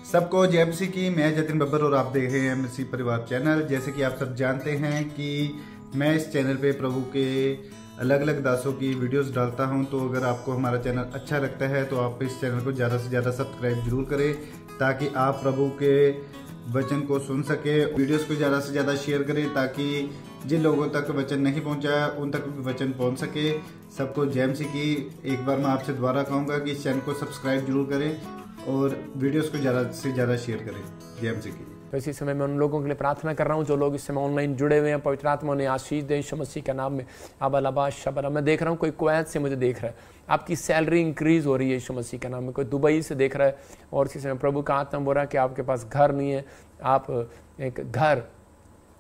सबको जय मसीह की। मैं जतिन बब्बर और आप देख रहे हैं मसीह परिवार चैनल। जैसे कि आप सब जानते हैं कि मैं इस चैनल पे प्रभु के अलग अलग दासों की वीडियोस डालता हूं, तो अगर आपको हमारा चैनल अच्छा लगता है तो आप इस चैनल को ज़्यादा से ज़्यादा सब्सक्राइब जरूर करें, ताकि आप प्रभु के वचन को सुन सके। वीडियोस को ज़्यादा से ज़्यादा शेयर करें, ताकि जिन लोगों तक वचन नहीं पहुंचा उन तक भी वचन पहुंच सके। सबको जय मसीह की। एक बार मैं आपसे दोबारा कहूँगा कि इस चैनल को सब्सक्राइब जरूर करें और वीडियोस को ज़्यादा से ज़्यादा शेयर करें। जय मसीह की। तो इसी समय मैं उन लोगों के लिए प्रार्थना कर रहा हूँ जो लोग इस समय ऑनलाइन जुड़े हुए हैं। पवित्र आत्मा ने आशीष दे यीशु मसीह के नाम में। अबा शबला मैं देख रहा हूँ कोई कुवैत से मुझे देख रहा है, आपकी सैलरी इंक्रीज हो रही है यीशु मसीह के नाम में। कोई दुबई से देख रहा है और इसी समय प्रभु का आत्मा बोल रहा है कि आपके पास घर नहीं है, आप एक घर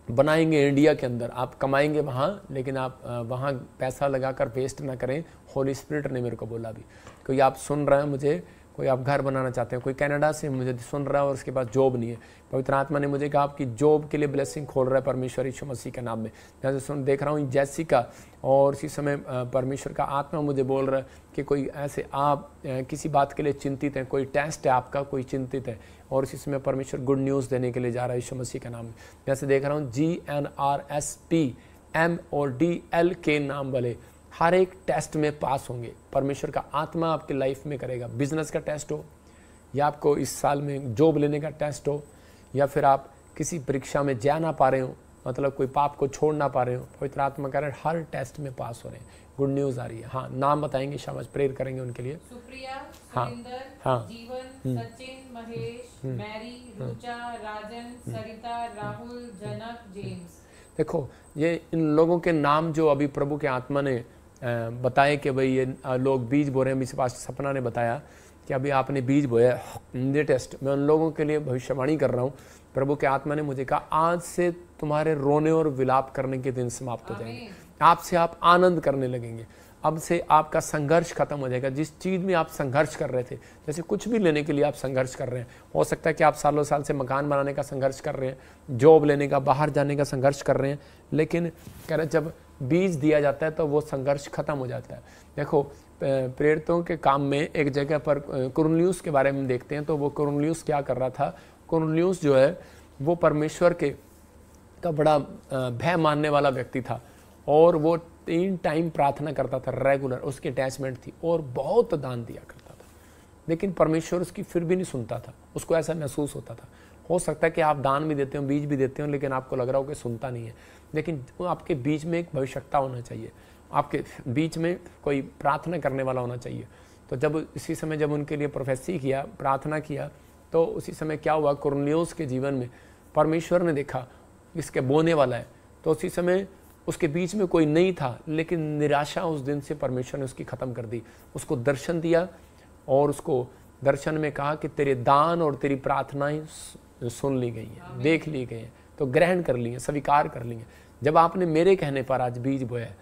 बनाएंगे इंडिया के अंदर, आप कमाएंगे वहाँ, लेकिन आप वहाँ पैसा लगाकर वेस्ट ना करें। होली स्पिरिट ने मेरे को बोला भी। कोई आप सुन रहे हैं मुझे, कोई आप घर बनाना चाहते हैं, कोई कनाडा से मुझे सुन रहा है और उसके पास जॉब नहीं है, पवित्र आत्मा ने मुझे कहा आपकी जॉब के लिए ब्लेसिंग खोल रहा है परमेश्वर यीशु मसीह के नाम में। जैसे सुन देख रहा हूँ जैसिका, और इसी समय परमेश्वर का आत्मा मुझे बोल रहा है कि कोई ऐसे आप किसी बात के लिए चिंतित हैं, कोई टेस्ट है आपका, कोई चिंतित है, और इसी समय परमेश्वर गुड न्यूज़ देने के लिए जा रहा है यीशु मसीह के नाम में। जैसे देख रहा हूँ GNRSPMODL नाम वाले हर एक टेस्ट में पास होंगे। परमेश्वर का आत्मा आपके लाइफ में करेगा। बिजनेस का टेस्ट हो, या आपको इस साल में जॉब लेने का टेस्ट हो, या फिर आप किसी परीक्षा में जा ना पा रहे हो, मतलब कोई पाप को छोड़ ना पा रहे हो, पवित्र आत्मा कह रहे हैं हर टेस्ट में पास हो रहे हैं। गुड न्यूज़ आ रही है। हाँ, नाम बताएंगे, शाबाश, प्रेयर करेंगे उनके लिए। सुप्रिया, हाँ, सुरिंदर, हाँ, जीवन, सचिन, महेश, मैरी, रुचा, राजन, सरिता, राहुल, जनक, जेम्स। देखो ये इन लोगों के नाम जो अभी प्रभु के आत्मा ने बताए कि भाई ये लोग बीज बो रहे हैं। पास सपना ने बताया कि अभी आपने बीज बोया टेस्ट। मैं उन लोगों के लिए भविष्यवाणी कर रहा हूँ। प्रभु के आत्मा ने मुझे कहा आज से तुम्हारे रोने और विलाप करने के दिन समाप्त हो जाएंगे। आपसे आप आनंद करने लगेंगे। अब से आपका संघर्ष खत्म हो जाएगा। जिस चीज़ में आप संघर्ष कर रहे थे, जैसे कुछ भी लेने के लिए आप संघर्ष कर रहे हैं, हो सकता है कि आप सालों साल से मकान बनाने का संघर्ष कर रहे हैं, जॉब लेने का, बाहर जाने का संघर्ष कर रहे हैं, लेकिन कह रहे जब बीज दिया जाता है तो वो संघर्ष खत्म हो जाता है। देखो प्रेरितों के काम में एक जगह पर कुरनेलियुस के बारे में देखते हैं, तो वो कुरनेलियुस क्या कर रहा था। कुरनेलियुस जो है वो परमेश्वर के का बड़ा भय मानने वाला व्यक्ति था, और वो 3 टाइम प्रार्थना करता था रेगुलर, उसकी अटैचमेंट थी, और बहुत दान दिया करता था, लेकिन परमेश्वर उसकी फिर भी नहीं सुनता था। उसको ऐसा महसूस होता था। हो सकता है कि आप दान भी देते हो, बीज भी देते हो, लेकिन आपको लग रहा हो कि सुनता नहीं है। लेकिन आपके बीच में एक भविष्यता होना चाहिए, आपके बीच में कोई प्रार्थना करने वाला होना चाहिए। तो जब इसी समय जब उनके लिए प्रोफेसी किया, प्रार्थना किया, तो उसी समय क्या हुआ, कुरनेलियुस के जीवन में परमेश्वर ने देखा इसके बोने वाला है। तो उसी समय उसके बीच में कोई नहीं था, लेकिन निराशा उस दिन से परमेश्वर ने उसकी ख़त्म कर दी। उसको दर्शन दिया और उसको दर्शन में कहा कि तेरे दान और तेरी प्रार्थनाएं सुन ली गई हैं, देख ली गई हैं, तो ग्रहण कर ली हैं, स्वीकार कर ली हैं। जब आपने मेरे कहने पर आज बीज बोया है,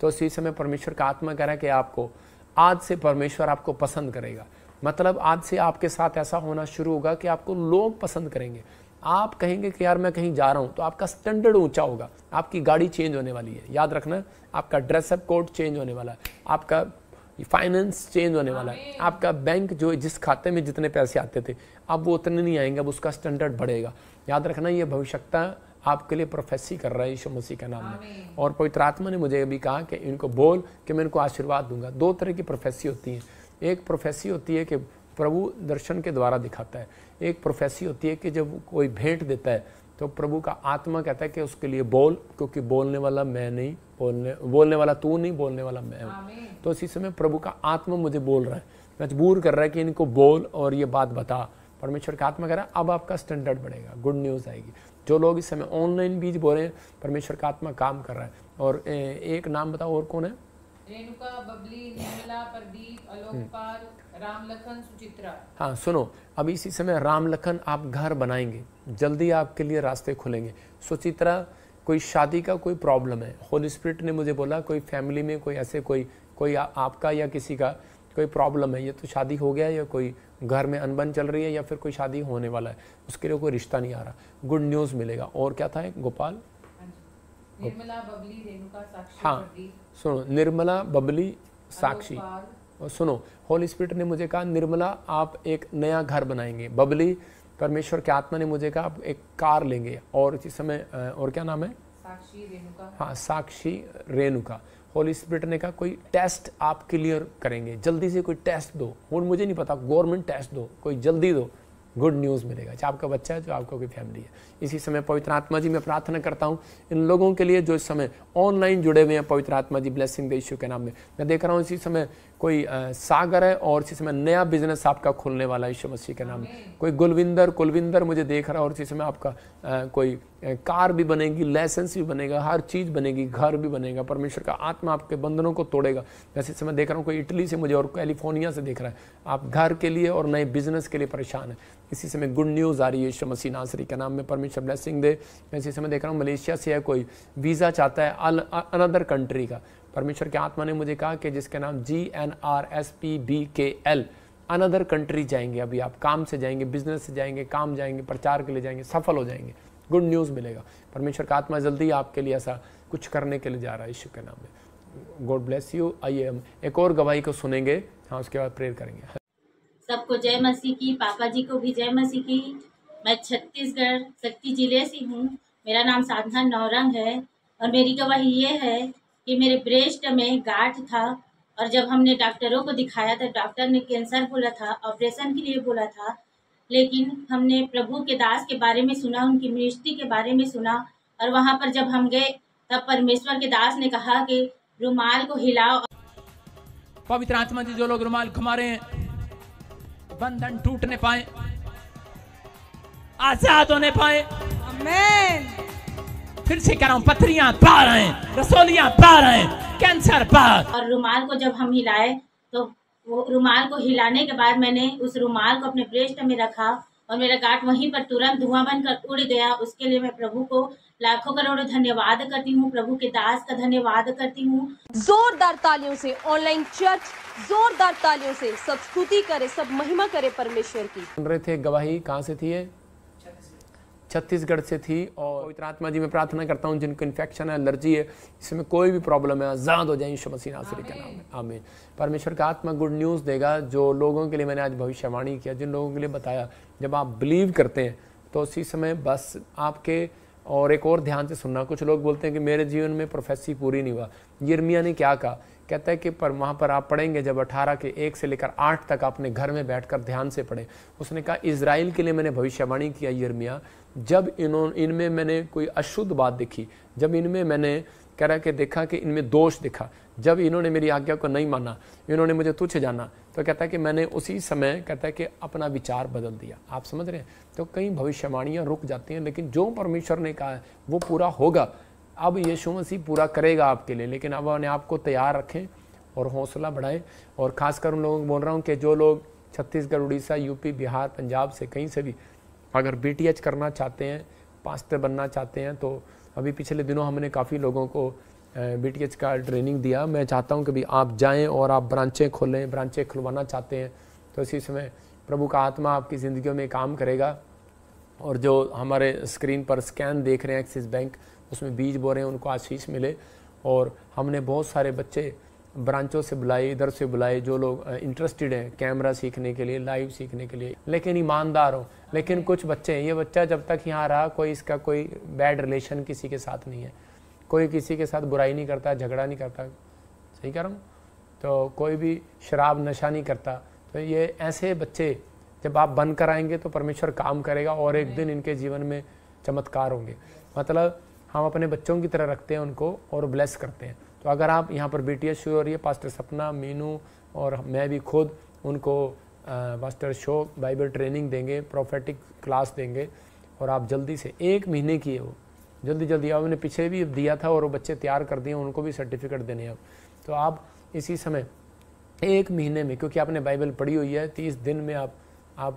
तो इसी समय परमेश्वर का आत्मा कह रहा है कि आपको आज से परमेश्वर आपको पसंद करेगा। मतलब आज से आपके साथ ऐसा होना शुरू होगा कि आपको लोग पसंद करेंगे। आप कहेंगे कि यार मैं कहीं जा रहा हूँ, तो आपका स्टैंडर्ड ऊंचा होगा, आपकी गाड़ी चेंज होने वाली है, याद रखना, आपका ड्रेसअप कोड चेंज होने वाला है, आपका फाइनेंस चेंज होने वाला है, आपका बैंक जो जिस खाते में जितने पैसे आते थे अब वो उतने नहीं आएंगे, अब उसका स्टैंडर्ड बढ़ेगा। याद रखना, ये भविष्यता आपके लिए प्रोफेसी कर रहा है यीशु मसीह के नाम में। और पवित्र आत्मा ने मुझे अभी कहा कि इनको बोल कि मैं इनको आशीर्वाद दूंगा। 2 तरह की प्रोफेसी होती है। एक प्रोफेसी होती है कि प्रभु दर्शन के द्वारा दिखाता है। एक प्रोफेसी होती है कि जब कोई भेंट देता है तो प्रभु का आत्मा कहता है कि उसके लिए बोल, क्योंकि बोलने वाला मैं नहीं, बोलने वाला तू नहीं, बोलने वाला मैं हूँ। तो इसी समय प्रभु का आत्मा मुझे बोल रहा है, मजबूर कर रहा है कि इनको बोल और ये बात बता। परमेश्वर का आत्मा कह रहा है अब आपका स्टैंडर्ड बढ़ेगा, गुड न्यूज़ आएगी। जो लोग इस समय ऑनलाइन बीज बो रहे हैं, परमेश्वर का आत्मा काम कर रहा है। और एक नाम बताओ और कौन है? रेणुका, बबली, निर्मला, प्रदीप, अलोकपाल, रामलखन, सुचित्रा। हाँ सुनो, अभी इसी समय रामलखन आप घर बनाएंगे, जल्दी आपके लिए रास्ते खुलेंगे। सुचित्रा, कोई शादी का कोई प्रॉब्लम है, होली स्पिरिट ने मुझे बोला कोई फैमिली में कोई ऐसे कोई आपका या किसी का कोई प्रॉब्लम है, ये तो शादी हो गया या कोई घर में अनबन चल रही है या फिर कोई शादी होने वाला है, उसके लिए कोई रिश्ता नहीं आ रहा, गुड न्यूज़ मिलेगा। और क्या था गोपाल? निर्मला, बबली, रेणुका, साक्षी, हाँ सुनो, निर्मला, बबली, साक्षी। और सुनो, होली स्पिरिट ने मुझे कहा निर्मला आप एक नया घर बनाएंगे, बबली परमेश्वर के आत्मा ने मुझे कहा आप एक कार लेंगे, और इसी समय और क्या नाम है, साक्षी रेणुका। हाँ, साक्षी रेणुका। होली स्पिरिट ने कहा कोई टेस्ट आप क्लियर करेंगे, जल्दी से कोई टेस्ट दो, और मुझे नहीं पता, गवर्नमेंट टेस्ट दो, कोई जल्दी दो, गुड न्यूज़ मिलेगा, चाहे आपका बच्चा है, जो आपका कोई फैमिली है। इसी समय पवित्र आत्मा जी मैं प्रार्थना करता हूँ इन लोगों के लिए जो इस समय ऑनलाइन जुड़े हुए हैं। पवित्र आत्मा जी ब्लेसिंग दे यीशु के नाम में। मैं देख रहा हूँ इसी समय कोई सागर है, और इसी समय नया बिजनेस आपका खुलने वाला है यीशु मसीह के नाम में। कोई कुलविंदर मुझे देख रहा है, और इसी समय आपका कोई कार भी बनेगी, लाइसेंस भी बनेगा, हर चीज़ बनेगी, घर भी बनेगा। परमेश्वर का आत्मा आपके बंधनों को तोड़ेगा। वैसे समय देख रहा हूँ कोई इटली से मुझे और कैलिफोर्निया से देख रहा है, आप घर के लिए और नए बिजनेस के लिए परेशान है। इसी समय गुड न्यूज़ आ रही है यीशु मसीह नासरी के नाम में। परमेश्वर ब्लेसिंग दे। मैं इसी समय देख रहा हूँ मलेशिया से है कोई, वीज़ा चाहता है अनदर कंट्री का। परमेश्वर के आत्मा ने मुझे कहा कि जिसका नाम GNRSPBKL, अनदर कंट्री जाएंगे। अभी आप काम से जाएंगे, बिजनेस से जाएंगे, काम जाएंगे, प्रचार के लिए जाएंगे, सफल हो जाएंगे, गुड न्यूज़ मिलेगा। परमेश्वर का आत्मा जल्दी आपके लिए ऐसा कुछ करने के लिए जा रहा है यीशु के नाम में। God bless you. आइए हम एक और गवाही को सुनेंगे, हाँ, उसके बाद प्रेयर करेंगे। सबको जय मसीह की, पापा जी को भी जय मसीह की। मैं छत्तीसगढ़ शक्ति जिले से हूँ। मेरा नाम साधना नौरंग है, और मेरी गवाही ये है कि मेरे ब्रेस्ट में गांठ था, और जब हमने डॉक्टरों को दिखाया तो डॉक्टर ने कैंसर बोला था, ऑपरेशन के लिए बोला था। लेकिन हमने प्रभु के दास के बारे में सुना, उनकी मिनिस्ट्री के बारे में सुना, और वहाँ पर जब हम गए तब परमेश्वर के दास ने कहा कि रुमाल को हिलाओ। पवित्र आत्मा जी, जो लोग रुमाल घुमा रहे हैं, बंधन टूटने पाए, आजाद होने पाए। आमीन। फिर से कह रहा हूं, पथरियां बाहर आए, रसोलियां बाहर आए, कैंसर बाहर। और रुमाल को जब हम हिलाए तो वो रुमाल को हिलाने के बाद मैंने उस रुमाल को अपने ब्रेस्ट में रखा, और मेरा गांठ वहीं पर तुरंत धुआं बनकर उड़ गया। उसके लिए मैं प्रभु को लाखों करोड़ों धन्यवाद करती हूँ, प्रभु के दास का धन्यवाद करती हूँ। जोरदार तालियों से ऑनलाइन चर्च, जोरदार तालियों से सब स्तुति करे, सब महिमा करे परमेश्वर की। सुन रहे थे गवाही, कहाँ से थी ये? छत्तीसगढ़ से थी। और पवित्र आत्मा जी मैं प्रार्थना करता हूँ जिनको इन्फेक्शन है, एलर्जी है, इसमें कोई भी प्रॉब्लम है, आजाद हो जाए यीशु मसीह नासरी के नाम में। आमीन। परमेश्वर का आत्मा गुड न्यूज़ देगा। जो लोगों के लिए मैंने आज भविष्यवाणी किया, जिन लोगों के लिए बताया, जब आप बिलीव करते हैं तो उसी समय बस आपके, और एक और ध्यान से सुनना, कुछ लोग बोलते हैं कि मेरे जीवन में प्रोफेसी पूरी नहीं हुआ। यिर्मयाह ने क्या कहा? कहता है कि पर वहाँ पर आप पढ़ेंगे जब 18 के 1 से लेकर 8 तक अपने घर में बैठकर ध्यान से पढ़े। उसने कहा इज़राइल के लिए मैंने भविष्यवाणी किया यिर्मयाह, जब इनमें मैंने कोई अशुद्ध बात देखी, जब इनमें मैंने कह रहा कि देखा कि इनमें दोष दिखा, जब इन्होंने मेरी आज्ञा को नहीं माना, इन्होंने मुझे तुच्छ जाना, तो कहता है कि मैंने उसी समय कहता है कि अपना विचार बदल दिया। आप समझ रहे हैं? तो कई भविष्यवाणियाँ रुक जाती हैं, लेकिन जो परमेश्वर ने कहा है वो पूरा होगा। अब यीशु मसीह पूरा करेगा आपके लिए, लेकिन अब अपने आप को तैयार रखें और हौसला बढ़ाएं। और ख़ासकर उन लोगों को बोल रहा हूँ कि जो लोग छत्तीसगढ़, उड़ीसा, यूपी, बिहार, पंजाब से कहीं से भी अगर BTH करना चाहते हैं, पास्टर बनना चाहते हैं, तो अभी पिछले दिनों हमने काफ़ी लोगों को BTH का ट्रेनिंग दिया। मैं चाहता हूं कि भी आप जाएं और आप ब्रांचें खोलें, ब्रांचें खुलवाना चाहते हैं तो इसी समय प्रभु का आत्मा आपकी ज़िंदगियों में काम करेगा। और जो हमारे स्क्रीन पर स्कैन देख रहे हैं एक्सिस बैंक, उसमें बीज बो रहे हैं, उनको आशीष मिले। और हमने बहुत सारे बच्चे ब्रांचों से बुलाए, इधर से बुलाए, जो लोग इंटरेस्टेड हैं कैमरा सीखने के लिए, लाइव सीखने के लिए, लेकिन ईमानदार हो। लेकिन कुछ बच्चे, ये बच्चा जब तक यहाँ रहा, कोई इसका कोई बैड रिलेशन किसी के साथ नहीं है, कोई किसी के साथ बुराई नहीं करता, झगड़ा नहीं करता, सही कह रहा हूँ, तो कोई भी शराब नशा नहीं करता। तो ये ऐसे बच्चे जब आप बन कर आएंगे तो परमेश्वर काम करेगा और एक दिन इनके जीवन में चमत्कार होंगे। मतलब हम अपने बच्चों की तरह रखते हैं उनको और ब्लेस करते हैं। तो अगर आप यहाँ पर BTH शुरू हो रही है, पास्टर सपना, मीनू और मैं भी खुद उनको पास्टर शो बाइबल ट्रेनिंग देंगे, प्रोफेटिक क्लास देंगे, और आप जल्दी से 1 महीने की है वो, जल्दी अब मैंने पीछे भी दिया था और वो बच्चे तैयार कर दिए, उनको भी सर्टिफिकेट देने हैं अब। तो आप इसी समय 1 महीने में, क्योंकि आपने बाइबल पढ़ी हुई है, 30 दिन में आप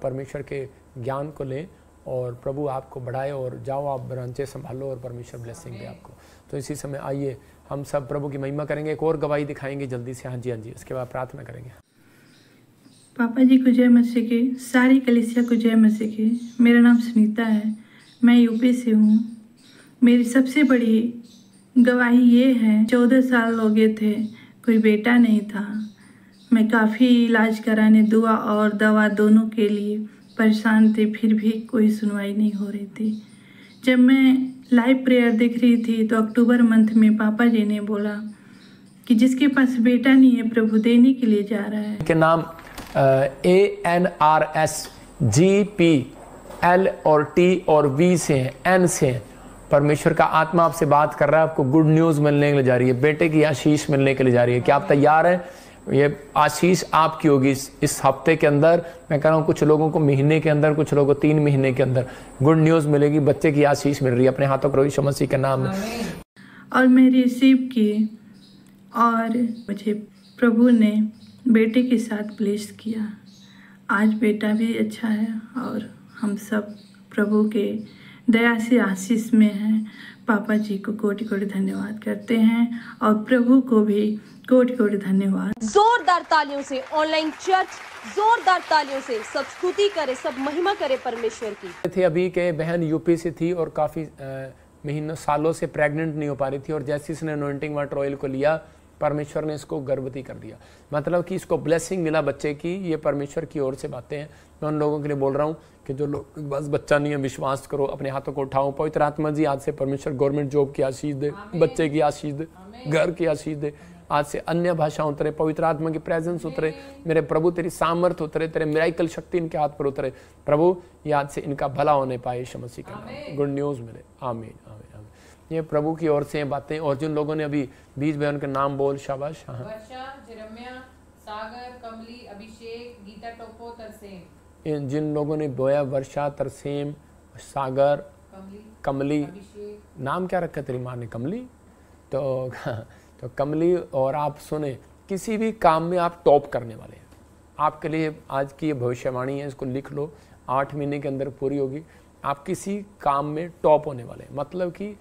परमेश्वर के ज्ञान को लें और प्रभु आपको बढ़ाए, और जाओ आप ब्रांचें संभालो और परमेश्वर ब्लेसिंग दे आपको। तो इसी समय आइए हम सब प्रभु की महिमा करेंगे। एक और गवाही दिखाएंगे जल्दी से। हाँ जी, उसके बाद प्रार्थना करेंगे। पापा जी को जय मसीह की, सारी कलीसिया को जय मसीह की। मेरा नाम सुनीता है, मैं यूपी से हूँ। मेरी सबसे बड़ी गवाही ये है, 14 साल हो गए थे, कोई बेटा नहीं था। मैं काफ़ी इलाज कराने, दुआ और दवा दोनों के लिए परेशान थे, फिर भी कोई सुनवाई नहीं हो रही थी। जब मैं लाइव प्रेयर देख रही थी तो अक्टूबर मंथ में पापा जी ने बोला कि जिसके पास बेटा नहीं है प्रभु देने के लिए जा रहा है। के नाम ANRSGPL और T और V से हैं, N से हैं। परमेश्वर का आत्मा आपसे बात कर रहा है, आपको गुड न्यूज़ मिलने के लिए जा रही है, बेटे की आशीष मिलने के लिए जा रही है। क्या आप तैयार हैं? ये आशीष आपकी होगी इस हफ्ते के अंदर। मैं कह रहा हूँ कुछ लोगों को महीने के अंदर, कुछ लोगों को 3 महीने के अंदर गुड न्यूज़ मिलेगी, बच्चे की आशीष मिल रही है। अपने हाथों को यीशु मसीह के नाम में। और मैं रिसीव की और मुझे प्रभु ने बेटे के साथ ब्लेस किया। आज बेटा भी अच्छा है और हम सब प्रभु के दया से आशीष में हैं। पापा जी को कोटि कोटि धन्यवाद करते हैं और प्रभु को भी कोटि कोटि धन्यवाद। जोरदार तालियों से ऑनलाइन चर्च, जोरदार तालियों से सब स्तुति करे, सब महिमा करे परमेश्वर की। थे अभी के बहन यूपी से थी और काफ़ी महीनों सालों से प्रेग्नेंट नहीं हो पा रही थी, और जैसे इसने अनॉइंटिंग वाटर ऑयल को लिया परमेश्वर ने इसको गर्भवती कर दिया। मतलब कि इसको ब्लेसिंग मिला बच्चे की। ये परमेश्वर की ओर से बातें हैं। मैं उन लोगों के लिए बोल रहा हूँ कि जो लोग बस बच्चा नहीं है, विश्वास करो, अपने हाथों को उठाओ। पवित्र आत्मा जी आज से परमेश्वर गवर्नमेंट जॉब की आशीष दे, बच्चे की आशीष दे, घर की आशीष दे। आज से अन्य भाषा उतरे, पवित्र आत्मा की प्रेजेंस उतरे। मेरे प्रभु तेरी सामर्थ्य उतरे, तेरे मिराइकल शक्ति इनके हाथ पर उतरे। प्रभु ये आज से इनका भला होने पाए यीशु मसीह का नाम, गुड न्यूज़ मिले। आमीन आमीन आमीन। ये प्रभु की ओर से बातें। और जिन लोगों ने अभी बीज बहन के नाम बोल, शाबाश। हाँ, वर्षा, जेरम्या, सागर, कमली, अभिषेक, गीता, टोपो, तरसेम। जिन लोगों ने बोया, वर्षा, तरसेम, सागर, कमली। नाम क्या रखा तेरी माँ ने? कमली। तो कमली। और आप सुने, किसी भी काम में आप टॉप करने वाले हैं। आपके लिए आज की ये भविष्यवाणी है, इसको लिख लो, 8 महीने के अंदर पूरी होगी। आप किसी काम में टॉप होने वाले हैं। मतलब कि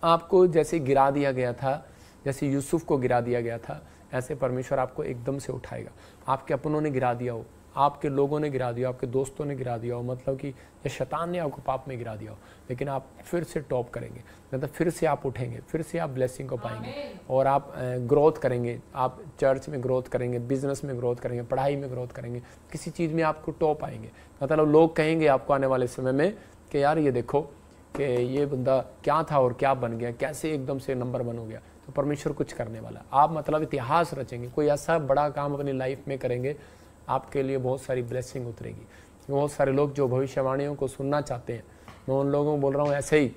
आपको जैसे गिरा दिया गया था, जैसे यूसुफ को गिरा दिया गया था, ऐसे परमेश्वर आपको एकदम से उठाएगा। आपके अपनों ने गिरा दिया हो, आपके लोगों ने गिरा दिया, आपके दोस्तों ने गिरा दिया हो, मतलब कि ये शैतान ने आपको पाप में गिरा दिया हो, लेकिन आप फिर से टॉप करेंगे। मतलब फिर से आप उठेंगे, फिर से आप ब्लेसिंग को पाएंगे और आप ग्रोथ करेंगे। आप चर्च में ग्रोथ करेंगे, बिजनेस में ग्रोथ करेंगे, पढ़ाई में ग्रोथ करेंगे, किसी चीज़ में आपको टॉप आएंगे। मतलब लोग कहेंगे आपको आने वाले समय में कि यार ये देखो कि ये बंदा क्या था और क्या बन गया, कैसे एकदम से नंबर 1 हो गया। तो परमेश्वर कुछ करने वाला। आप मतलब इतिहास रचेंगे, कोई ऐसा बड़ा काम अपनी लाइफ में करेंगे, आपके लिए बहुत सारी ब्लेसिंग उतरेगी। बहुत सारे लोग जो भविष्यवाणियों को सुनना चाहते हैं, मैं उन लोगों को बोल रहा हूँ ऐसे ही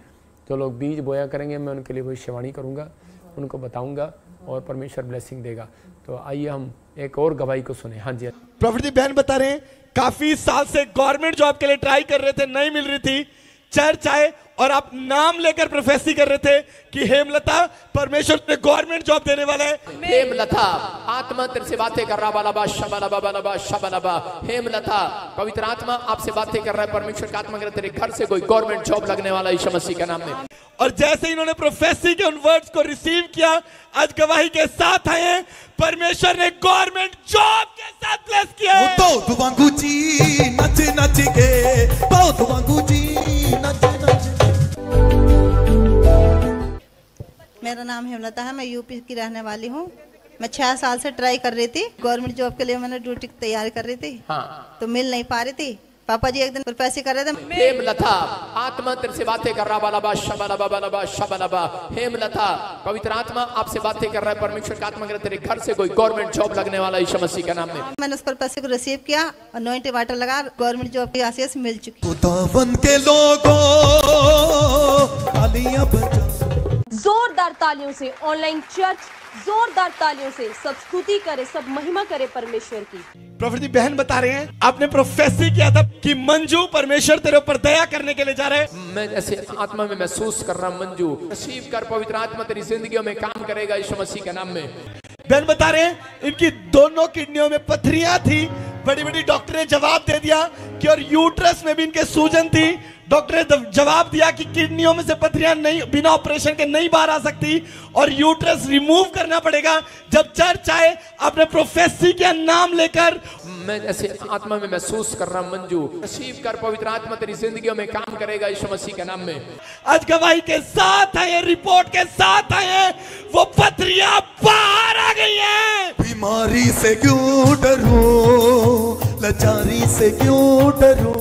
जो लोग बीज बोया करेंगे, मैं उनके लिए भविष्यवाणी करूँगा, उनको बताऊँगा और परमेश्वर ब्लेसिंग देगा। तो आइए हम एक और गवाही को सुने। हाँ जी, प्रॉफिट बहन बता रहे हैं काफी साल से गवर्नमेंट जॉब के लिए ट्राई कर रहे थे, नहीं मिल रही थी। चर्च आए और आप नाम लेकर प्रोफेसी कर रहे थे कि हेमलता परमेश्वर ने गवर्नमेंट जॉब देने वाला है। हेमलता आत्मा तेरे से बातें कर रहा, बालाबा शबालाबा बालाबा शबालाबा। हेमलता पवित्र आत्मा आपसे बातें कर रहा है, परमेश्वर का आत्मा कर तेरे घर से कोई गवर्नमेंट जॉब लगने वाला यीशु मसीह के नाम में। और जैसे इन्होंने प्रोफेसी के उन वर्ड्स को रिसीव किया, आज गवाही के साथ आए हैं, परमेश्वर ने गवर्नमेंट जॉब के साथ ब्लेस किया है। बहुत वांगुची नच नच के, बहुत वांगुची नच नच। मेरा नाम हेमलता है, मैं यूपी की रहने वाली हूँ। मैं 6 साल से ट्राई कर रही थी गवर्नमेंट जॉब के लिए, मैंने ड्यूटी की तैयारी कर रही थी। हाँ। तो मिल नहीं पा रही थी। पापा जी एक दिन प्रोफेसी कर रहे थे। हेमलता आत्मा तेरे से बातें कर रहा, बालाबा शबालाबा बालाबा शबालाबा। हेमलता पवित्र आत्मा आपसे बातें कर रहा है, परमेश्वर का आत्मा कर तेरे घर से कोई गवर्नमेंट जॉब लगने वाला यीशु मसीह के नाम में। मैंने उस प्रोफेसी को रिसीव किया और अनॉइंटिंग वाटर लगा, गवर्नमेंट जॉब की आशीष मिल चुकी। खुदावन के लोगों तालियां बजा। जोरदार तालियों से ऑनलाइन चर्च, जोरदार तालियों से सब स्तुति करे, सब महिमा करे परमेश्वर की। प्रॉफिट बहन बता रहे हैं आपने प्रोफेसी किया था कि मंजू परमेश्वर तेरे ऊपर दया करने के लिए जा रहे हैं। मैं जैसे आत्मा में महसूस कर रहा हूं, मंजू रिसीव कर, पवित्र आत्मा तेरी जिंदगियों में काम करेगा यीशु मसीह के नाम में। बहन बता रहे हैं इनकी दोनों किडनियों में पथरियां थी, बड़ी बड़ी डॉक्टर ने जवाब दे दिया कि और यूट्रस में भी इनके सूजन थी। डॉक्टर ने जवाब दिया कि किडनियों में से पथरियां नहीं, बिना ऑपरेशन के नहीं बाहर आ सकती और यूट्रस रिमूव करना पड़ेगा। जब चर्च आए आपने प्रोफेसी का नाम लेकर, मैं जैसे आत्मा में महसूस कर रहा हूं, मंजू रिसीव कर, पवित्र आत्मा तेरी जिंदगियों में काम करेगा यीशु मसीह के नाम में। आज गवाही के साथ आए, रिपोर्ट के साथ आए, वो पथरियां बाहर आ गई हैं। बीमारी से क्यों डरो, लाचारी से क्यों डरो,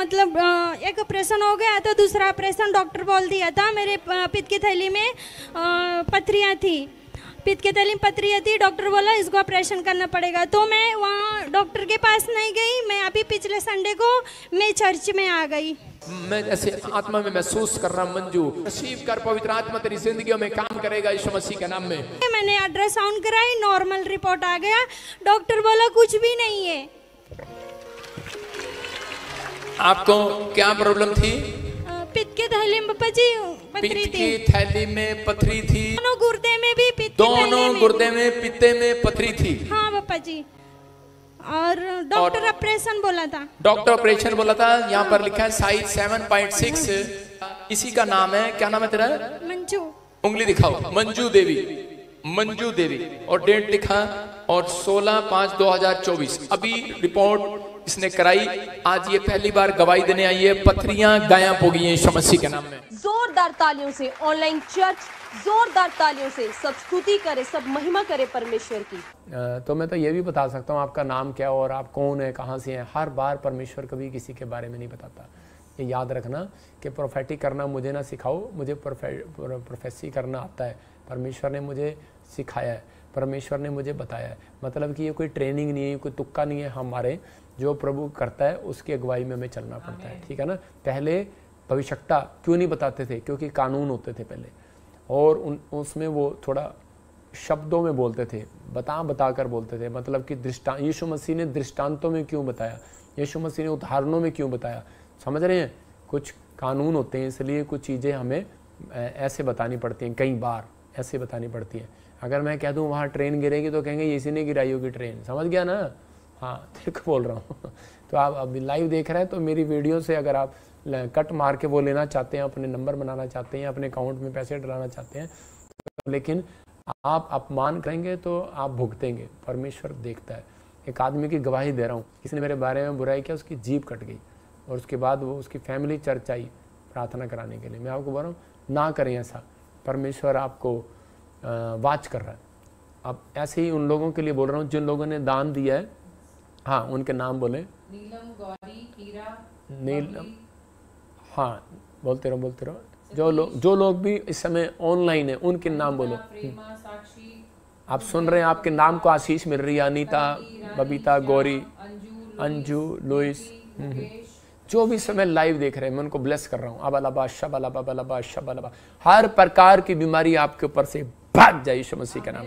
मतलब एक ऑपरेशन हो गया तो दूसरा ऑपरेशन डॉक्टर बोल दिया था मेरे पित्त की थैली में पथरियाँ थी, पित्त की थैली में पथरियाँ थी। डॉक्टर बोला इसको ऑपरेशन करना पड़ेगा। तो मैं वहाँ डॉक्टर के पास नहीं गई। मैं अभी पिछले संडे को मैं चर्च में आ गई। मैं जैसे आत्मा में महसूस कर रहा हूं, मंजू रिसीव कर, पवित्र आत्मा तेरी जिंदगियों में काम करेगा यीशु मसीह के नाम में। मैंने अल्ट्रासाउंड कराई, नॉर्मल रिपोर्ट आ गया। डॉक्टर बोला कुछ भी नहीं है। आपको क्या प्रॉब्लम थी? पित्त के थैली में पापा जी पथरी थी। पित्त की थैली में पथरी थी। दोनों गुर्दे में भी पित्त, दोनों गुर्दे में पित्ते में पथरी थी। हाँ पापा जी। और डॉक्टर ऑपरेशन बोला था। डॉक्टर ऑपरेशन बोला था। यहाँ पर लिखा है साइज 7.6। इसी का नाम है, क्या नाम है तेरा? मंजू। उंगली दिखाओ। मंजू देवी, मंजू देवी। और डेट लिखा और 16/5/2024। अभी रिपोर्ट इसने कराई। आज ये पहली बार गवाही देने आई है। पथरियां गायब हो गई हैं यीशु मसीह के नाम में। जोरदार तालियों से ऑनलाइन चर्च, जोरदार तालियों से सब स्तुति करे, सब महिमा करे परमेश्वर की। तो मैं तो ये भी बता सकता हूँ आपका नाम क्या और आप कौन है, कहाँ से हैं। हर बार परमेश्वर कभी किसी के बारे में नहीं बताता। ये याद रखना कि प्रोफेटिक करना मुझे ना सिखाओ, मुझे प्रोफेसी करना आता है। परमेश्वर ने मुझे सिखाया है, परमेश्वर ने मुझे बताया है। मतलब कि ये कोई ट्रेनिंग नहीं है, कोई तुक्का नहीं है। हमारे जो प्रभु करता है उसकी अगुवाई में हमें चलना पड़ता है, ठीक है ना। पहले भविष्यता क्यों नहीं बताते थे? क्योंकि कानून होते थे पहले, और उसमें वो थोड़ा शब्दों में बोलते थे, बता कर बोलते थे। मतलब कि दृष्टांत, यीशु मसीह ने दृष्टांतों में क्यों बताया, यीशु मसीह ने उदाहरणों में क्यों बताया। समझ रहे हैं? कुछ कानून होते हैं, इसलिए कुछ चीज़ें हमें ऐसे बतानी पड़ती हैं, कई बार ऐसे बतानी पड़ती हैं। अगर मैं कह दूँ वहाँ ट्रेन गिरेगी तो कहेंगे इसी ने गिराई होगी ट्रेन। समझ गया ना? हाँ, तेरे को बोल रहा हूँ। तो आप अभी लाइव देख रहे हैं तो मेरी वीडियो से अगर आप कट मार के वो लेना चाहते हैं, अपने नंबर बनाना चाहते हैं, अपने अकाउंट में पैसे डलाना चाहते हैं, लेकिन आप अपमान करेंगे तो आप भुगतेंगे। परमेश्वर देखता है। एक आदमी की गवाही दे रहा हूँ, किसी ने मेरे बारे में बुराई किया, उसकी जीभ कट गई और उसके बाद वो उसकी फैमिली चर्च आई प्रार्थना कराने के लिए। मैं आपको बोल रहा हूँ ना करें ऐसा। परमेश्वर आपको वाच कर रहा है। अब ऐसे ही उन लोगों के लिए बोल रहा हूँ जिन लोगों ने दान दिया है। हाँ, उनके नाम बोले। नीलम, गौरी, हीरा, नीलम। हाँ, बोलते रहो। जो लोग भी इस समय ऑनलाइन है उनके नाम बोलो। आप सुन रहे हैं, आपके नाम को आशीष मिल रही है। अनीता, बबीता, गौरी, अंजू, लुइस, जो भी समय लाइव देख रहे हैं मैं उनको ब्लेस कर रहा हूँ। अबलबा शबलबा बलबा शबलबा। हर प्रकार की बीमारी आपके ऊपर से भाग जाए यीशु मसीह के नाम।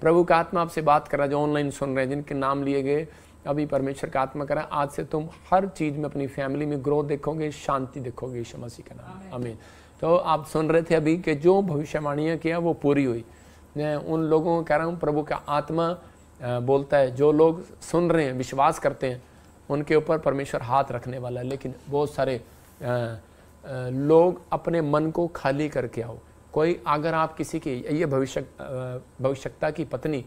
प्रभु का आत्मा आपसे बात कर रहा है, जो ऑनलाइन सुन रहे हैं, जिनके नाम लिए गए, अभी परमेश्वर का आत्मा करा। आज से तुम हर चीज में अपनी फैमिली में ग्रोथ देखोगे, शांति देखोगे यीशु मसीह का नाम। आमीन। तो आप सुन रहे थे अभी कि जो भविष्यवाणियां किया वो पूरी हुई। मैं उन लोगों को कह रहा हूँ प्रभु का आत्मा बोलता है, जो लोग सुन रहे हैं, विश्वास करते हैं, उनके ऊपर परमेश्वर हाथ रखने वाला है। लेकिन बहुत सारे लोग अपने मन को खाली करके आओ। कोई अगर आप किसी की ये भविष्यता की पत्नी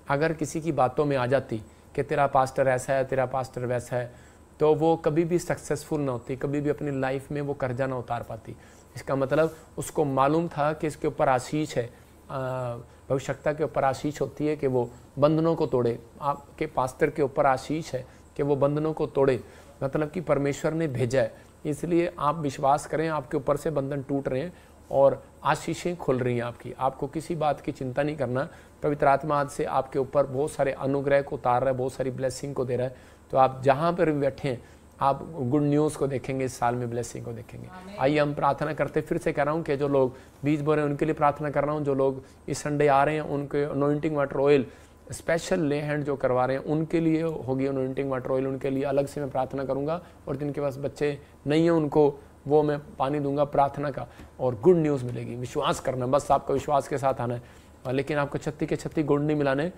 अगर किसी की बातों में आ जाती कि तेरा पास्टर ऐसा है, तेरा पास्टर वैसा है, तो वो कभी भी सक्सेसफुल ना होती, कभी भी अपनी लाइफ में वो कर्जा ना उतार पाती। इसका मतलब उसको मालूम था कि इसके ऊपर आशीष है। भविष्यता के ऊपर आशीष होती है कि वो बंधनों को तोड़े। आपके पास्टर के ऊपर आशीष है कि वो बंधनों को तोड़े। मतलब कि परमेश्वर ने भेजा है, इसलिए आप विश्वास करें, आपके ऊपर से बंधन टूट रहे हैं और आशीषें खुल रही हैं आपकी। आपको किसी बात की चिंता नहीं करना। पवित्र आत्मा आज से आपके ऊपर बहुत सारे अनुग्रह को उतार रहा है, बहुत सारी ब्लेसिंग को दे रहा है। तो आप जहाँ पर भी बैठे हैं आप गुड न्यूज़ को देखेंगे, इस साल में ब्लेसिंग को देखेंगे। आइए हम प्रार्थना करते। फिर से कह रहा हूँ कि जो लोग बीज बो रहे हैं उनके लिए प्रार्थना कर रहा हूँ। जो लोग इस संडे आ रहे हैं उनके अनॉइंटिंग वाटर ऑयल स्पेशल ले हैंड जो करवा रहे हैं उनके लिए होगी अनॉइंटिंग वाटर ऑयल। उनके लिए अलग से मैं प्रार्थना करूँगा। और जिनके पास बच्चे नहीं हैं उनको वो मैं पानी दूंगा प्रार्थना का, और गुड न्यूज़ मिलेगी। विश्वास करना, बस आपका विश्वास के साथ आना है। लेकिन आपको 36 के 36 गुड़ नहीं मिलाने।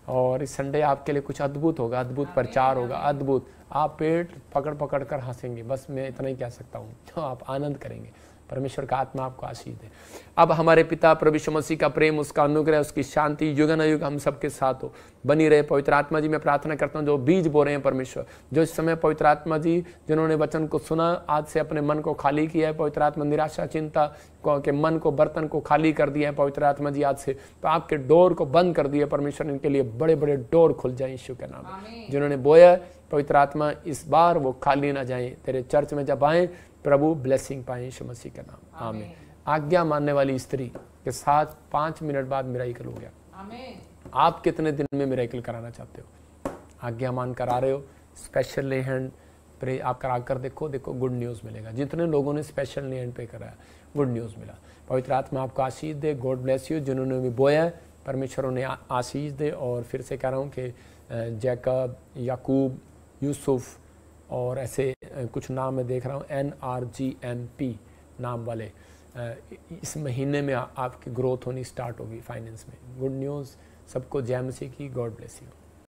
और इस संडे आपके लिए कुछ अद्भुत होगा, अद्भुत प्रचार होगा, अद्भुत। आप पेट पकड़ पकड़ कर हंसेंगे, बस मैं इतना ही कह सकता हूँ। तो आप आनंद करेंगे। परमेश्वर का आत्मा आपको आशीष दे। अब हमारे पिता प्रभु यीशु मसीह का प्रेम, उसका अनुग्रह, उसकी शांति युगानुयुग हम सबके साथ हो, बनी रहे। पवित्र आत्मा जी मैं प्रार्थना करता हूँ जो बीज बो रहे हैं परमेश्वर, जो इस समय पवित्र आत्मा जी जिन्होंने वचन को सुना, आज से अपने मन को खाली किया है पवित्र आत्मा, निराशा चिंता के मन को, बर्तन को खाली कर दिया है पवित्र आत्मा जी आज से, तो आपके डोर को बंद कर दिया परमेश्वर, इनके लिए बड़े बड़े डोर खुल जाए यीशु के नाम में। जिन्होंने बोया पवित्र आत्मा इस बार वो खाली ना जाए, तेरे चर्च में जब आए प्रभु ब्लेसिंग पाए यीशु मसीह के नाम, आमीन। आज्ञा मानने वाली स्त्री के साथ 5 मिनट बाद मिराकल हो गया। आमीन। आप कितने दिन में मिराकल कराना चाहते हो? आज्ञा मान कर आ रहे हो, स्पेशल हैंड प्रे आप करा कर देखो, देखो गुड न्यूज़ मिलेगा। जितने लोगों ने स्पेशल हैंड पे कराया गुड न्यूज़ मिला। पवित्र आत्मा आपको आशीष दे, गॉड ब्लेस यू। जिन्होंने भी बोया है परमेश्वर उन्हें आशीष दे। और फिर से कह रहा हूँ कि जैकब, याकूब, यूसुफ और ऐसे कुछ नाम मैं देख रहा हूँ, NRGMP नाम वाले, इस महीने में आपकी ग्रोथ होनी स्टार्ट होगी फाइनेंस में। गुड न्यूज़ सबको, जय मसीह की, गॉड ब्लेस यू।